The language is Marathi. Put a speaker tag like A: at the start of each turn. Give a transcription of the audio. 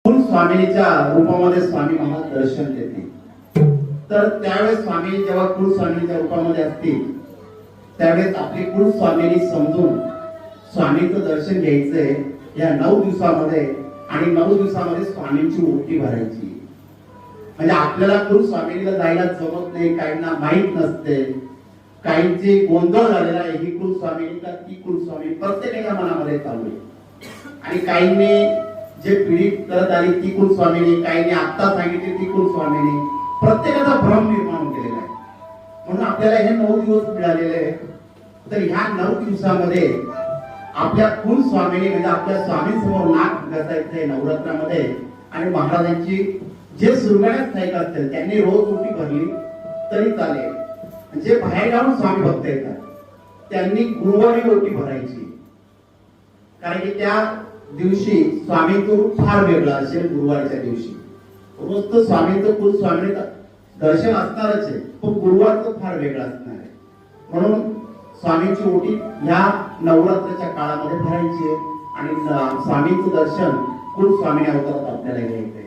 A: स्वामीच्या रूपामध्ये स्वामी महाराज दर्शन देते। तर त्यावेळेस स्वामी जेव्हा कुलस्वामीच्या रूपामध्ये असतील त्यावेळेस आपली कुलस्वामीनी समजून स्वामीचं दर्शन घ्यायचंय या 9 दिवसामध्ये आणि 9 दिवसामध्ये स्वामींची ओटी भरायची। म्हणजे आपल्याला कुलस्वामीला जायला जमत नाही, काहींना माहित नसते, काहींचे गोंधळ झालेला आहे, ही कुलस्वामिनी का ती कुलस्वामी प्रत्येकाच्या मनामध्ये चालू आहे। आणि काहींनी जे पीडित करत आली ती कुलस्वामिनी, काहींनी आता सांगितली ती कुलस्वामिनी, प्रत्येकाचा भ्रम निर्माण केलेला आहे। म्हणून आपल्याला हे 9 दिवस मिळालेले आहेत। तर ह्या 9 दिवसामध्ये आपल्या कुलस्वामिनी म्हणजे आपल्या स्वामींसमोर नाक घासायचे नवरात्रामध्ये। आणि महाराजांची जे सुरगाण्यात नाहीक असतील त्यांनी रोज ओटी भरली तरी चालेल। जे बाहेर जाऊन स्वामी भक्त येतात त्यांनी गुरुवारी ओटी भरायची, कारण की त्या दिवशी स्वामींचं रूप फार वेगळं असेल। गुरुवारच्या दिवशी रोज तर स्वामींचं कुलस्वामी दर्शन असणारच आहे, पण गुरुवारचं फार वेगळं असणार आहे। म्हणून स्वामींची ओटी ह्या नवरात्राच्या काळामध्ये भरायची आहे आणि स्वामींचं दर्शन कुलस्वामी अवतारात आपल्याला घ्यायचं आहे।